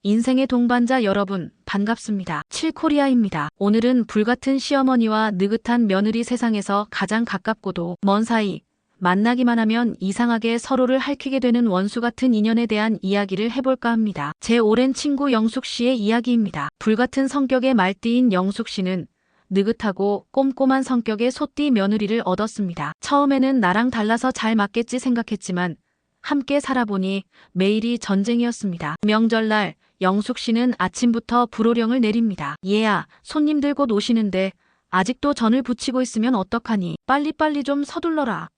인생의 동반자 여러분, 반갑습니다. 칠코리아입니다. 오늘은 불같은 시어머니와 느긋한 며느리 세상에서 가장 가깝고도 먼 사이, 만나기만 하면 이상하게 서로를 핥히게 되는 원수 같은 인연에 대한 이야기를 해볼까 합니다. 제 오랜 친구 영숙 씨의 이야기입니다. 불같은 성격의 말띠인 영숙 씨는 느긋하고 꼼꼼한 성격의 소띠 며느리를 얻었습니다. 처음에는 나랑 달라서 잘 맞겠지 생각했지만 함께 살아보니 매일이 전쟁이었습니다. 명절날 영숙 씨는 아침부터 불호령을 내립니다. 얘야, 손님들 곧 오시는데 아직도 전을 부치고 있으면 어떡하니? 빨리빨리 좀 서둘러라.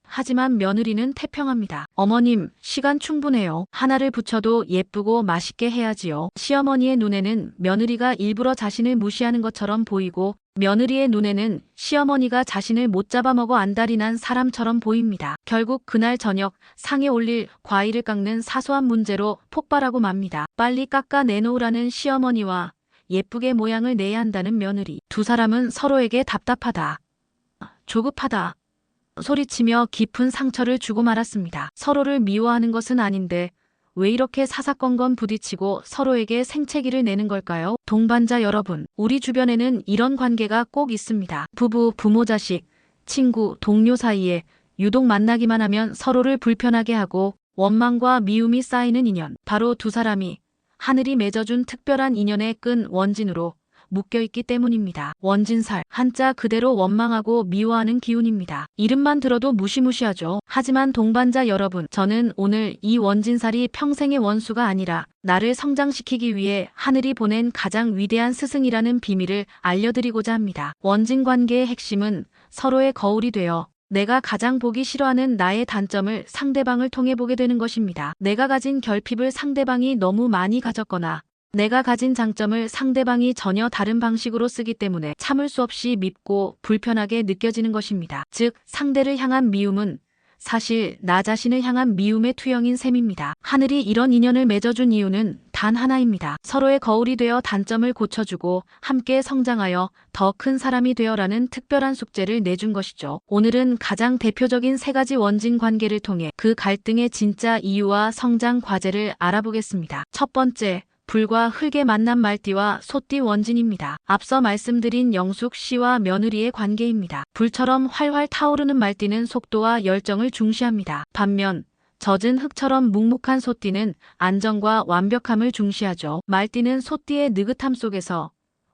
하지만 며느리는 태평합니다. 어머님, 시간 충분해요. 하나를 부쳐도 예쁘고 맛있게 해야지요. 시어머니의 눈에는 며느리가 일부러 자신을 무시하는 것처럼 보이고 며느리의 눈에는 시어머니가 자신을 못 잡아먹어 안달이 난 사람처럼 보입니다. 결국 그날 저녁 상에 올릴 과일을 깎는 사소한 문제로 폭발하고 맙니다. 빨리 깎아 내놓으라는 시어머니와 예쁘게 모양을 내야 한다는 며느리. 두 사람은 서로에게 답답하다, 조급하다 소리치며 깊은 상처를 주고 말았습니다. 서로를 미워하는 것은 아닌데 왜 이렇게 사사건건 부딪히고 서로에게 생채기를 내는 걸까요? 동반자 여러분, 우리 주변에는 이런 관계가 꼭 있습니다. 부부, 부모, 자식, 친구, 동료 사이에 유독 만나기만 하면 서로를 불편하게 하고 원망과 미움이 쌓이는 인연. 바로 두 사람이 하늘이 맺어준 특별한 인연의 끈 원진으로 묶여있기 때문입니다. 원진살, 한자 그대로 원망하고 미워하는 기운입니다. 이름만 들어도 무시무시하죠. 하지만 동반자 여러분, 저는 오늘 이 원진살이 평생의 원수가 아니라 나를 성장시키기 위해 하늘이 보낸 가장 위대한 스승이라는 비밀을 알려드리고자 합니다. 원진 관계의 핵심은 서로의 거울이 되어 내가 가장 보기 싫어하는 나의 단점을 상대방을 통해 보게 되는 것입니다. 내가 가진 결핍을 상대방이 너무 많이 가졌거나 내가 가진 장점을 상대방이 전혀 다른 방식으로 쓰기 때문에 참을 수 없이 밉고 불편하게 느껴지는 것입니다. 즉, 상대를 향한 미움은 사실 나 자신을 향한 미움의 투영인 셈입니다. 하늘이 이런 인연을 맺어준 이유는 단 하나입니다. 서로의 거울이 되어 단점을 고쳐주고 함께 성장하여 더 큰 사람이 되어라는 특별한 숙제를 내준 것이죠. 오늘은 가장 대표적인 세 가지 원진 관계를 통해 그 갈등의 진짜 이유와 성장 과제를 알아보겠습니다. 첫 번째, 불과 흙의 만남 말띠와 소띠 원진입니다. 앞서 말씀드린 영숙 씨와 며느리의 관계입니다. 불처럼 활활 타오르는 말띠는 속도와 열정을 중시합니다. 반면 젖은 흙처럼 묵묵한 소띠는 안정과 완벽함을 중시하죠. 말띠는 소띠의 느긋함 속에서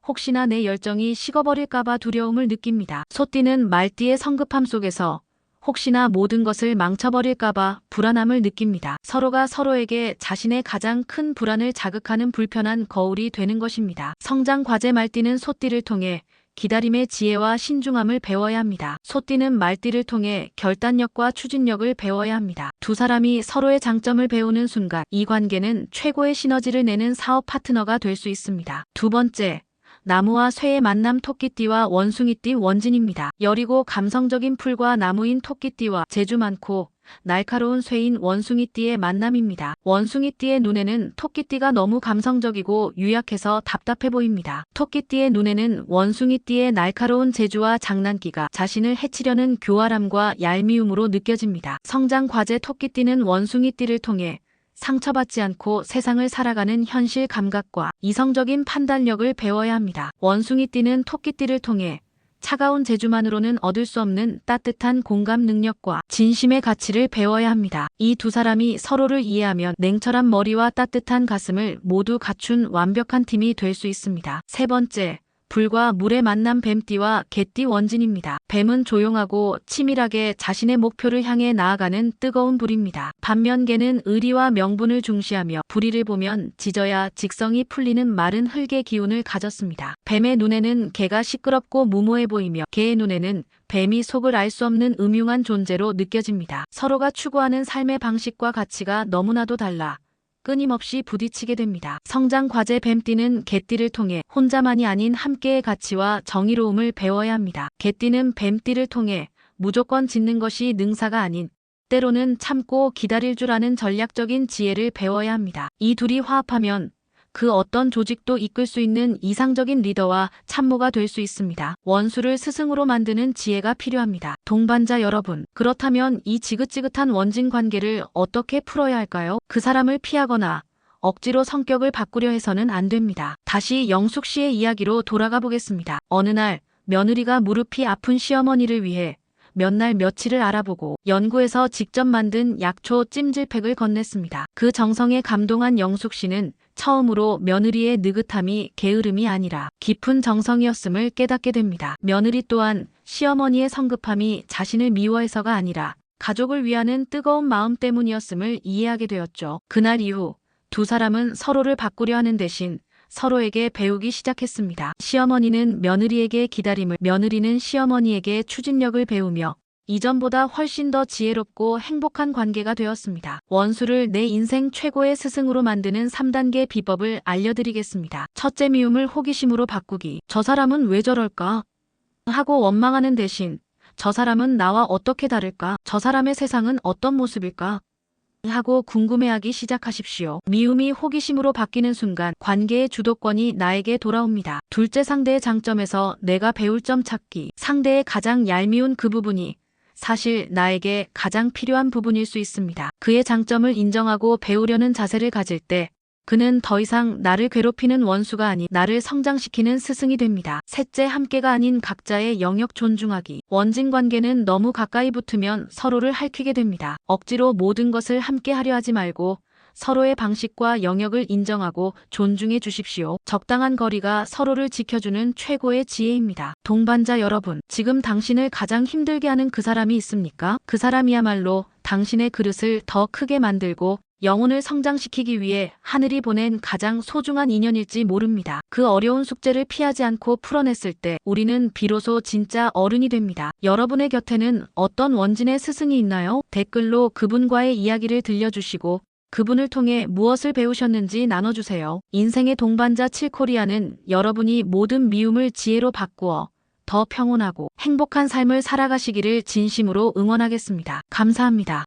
혹시나 내 열정이 식어버릴까봐 두려움을 느낍니다. 소띠는 말띠의 성급함 속에서 혹시나 모든 것을 망쳐버릴까봐 불안함을 느낍니다. 서로가 서로에게 자신의 가장 큰 불안을 자극하는 불편한 거울이 되는 것입니다. 성장 과제 말띠는 소띠를 통해 기다림의 지혜와 신중함을 배워야 합니다. 소띠는 말띠를 통해 결단력과 추진력을 배워야 합니다. 두 사람이 서로의 장점을 배우는 순간 이 관계는 최고의 시너지를 내는 사업 파트너가 될 수 있습니다. 두 번째, 나무와 쇠의 만남 토끼띠와 원숭이띠 원진입니다. 여리고 감성적인 풀과 나무인 토끼띠와 재주 많고 날카로운 쇠인 원숭이띠의 만남입니다. 원숭이띠의 눈에는 토끼띠가 너무 감성적이고 유약해서 답답해 보입니다. 토끼띠의 눈에는 원숭이띠의 날카로운 재주와 장난기가 자신을 해치려는 교활함과 얄미움으로 느껴집니다. 성장 과제 토끼띠는 원숭이띠를 통해 상처받지 않고 세상을 살아가는 현실 감각과 이성적인 판단력을 배워야 합니다. 원숭이띠는 토끼띠를 통해 차가운 재주만으로는 얻을 수 없는 따뜻한 공감 능력과 진심의 가치를 배워야 합니다. 이 두 사람이 서로를 이해하면 냉철한 머리와 따뜻한 가슴을 모두 갖춘 완벽한 팀이 될 수 있습니다. 세 번째, 불과 물의 만남 뱀띠와 개띠 원진입니다. 뱀은 조용하고 치밀하게 자신의 목표를 향해 나아가는 뜨거운 불입니다. 반면 개는 의리와 명분을 중시하며 불의를 보면 짖어야 직성이 풀리는 마른 흙의 기운을 가졌습니다. 뱀의 눈에는 개가 시끄럽고 무모해 보이며 개의 눈에는 뱀이 속을 알 수 없는 음흉한 존재로 느껴집니다. 서로가 추구하는 삶의 방식과 가치가 너무나도 달라 끊임없이 부딪히게 됩니다. 성장 과제 뱀띠는 개띠를 통해 혼자만이 아닌 함께의 가치와 정의로움을 배워야 합니다. 개띠는 뱀띠를 통해 무조건 짖는 것이 능사가 아닌 때로는 참고 기다릴 줄 아는 전략적인 지혜를 배워야 합니다. 이 둘이 화합하면 그 어떤 조직도 이끌 수 있는 이상적인 리더와 참모가 될 수 있습니다. 원수를 스승으로 만드는 지혜가 필요합니다. 동반자 여러분, 그렇다면 이 지긋지긋한 원진 관계를 어떻게 풀어야 할까요? 그 사람을 피하거나 억지로 성격을 바꾸려 해서는 안 됩니다. 다시 영숙 씨의 이야기로 돌아가 보겠습니다. 어느 날 며느리가 무릎이 아픈 시어머니를 위해 몇 날 며칠을 알아보고 연구해서 직접 만든 약초 찜질팩을 건넸습니다. 그 정성에 감동한 영숙 씨는 처음으로 며느리의 느긋함이 게으름이 아니라 깊은 정성이었음을 깨닫게 됩니다. 며느리 또한 시어머니의 성급함이 자신을 미워해서가 아니라 가족을 위하는 뜨거운 마음 때문이었음을 이해하게 되었죠. 그날 이후 두 사람은 서로를 바꾸려 하는 대신 서로에게 배우기 시작했습니다. 시어머니는 며느리에게 기다림을, 며느리는 시어머니에게 추진력을 배우며 이전보다 훨씬 더 지혜롭고 행복한 관계가 되었습니다. 원수를 내 인생 최고의 스승으로 만드는 3단계 비법을 알려드리겠습니다. 첫째, 미움을 호기심으로 바꾸기. 저 사람은 왜 저럴까? 하고 원망하는 대신 저 사람은 나와 어떻게 다를까? 저 사람의 세상은 어떤 모습일까? 하고 궁금해하기 시작하십시오. 미움이 호기심으로 바뀌는 순간 관계의 주도권이 나에게 돌아옵니다. 둘째, 상대의 장점에서 내가 배울 점 찾기. 상대의 가장 얄미운 그 부분이 사실 나에게 가장 필요한 부분일 수 있습니다. 그의 장점을 인정하고 배우려는 자세를 가질 때 그는 더 이상 나를 괴롭히는 원수가 아닌 나를 성장시키는 스승이 됩니다. 셋째, 함께가 아닌 각자의 영역 존중하기. 원진 관계는 너무 가까이 붙으면 서로를 핥히게 됩니다. 억지로 모든 것을 함께 하려 하지 말고 서로의 방식과 영역을 인정하고 존중해 주십시오. 적당한 거리가 서로를 지켜주는 최고의 지혜입니다. 동반자 여러분, 지금 당신을 가장 힘들게 하는 그 사람이 있습니까? 그 사람이야말로 당신의 그릇을 더 크게 만들고 영혼을 성장시키기 위해 하늘이 보낸 가장 소중한 인연일지 모릅니다. 그 어려운 숙제를 피하지 않고 풀어냈을 때 우리는 비로소 진짜 어른이 됩니다. 여러분의 곁에는 어떤 원진의 스승이 있나요? 댓글로 그분과의 이야기를 들려주시고 그분을 통해 무엇을 배우셨는지 나눠주세요. 인생의 동반자 7코리아는 여러분이 모든 미움을 지혜로 바꾸어 더 평온하고 행복한 삶을 살아가시기를 진심으로 응원하겠습니다. 감사합니다.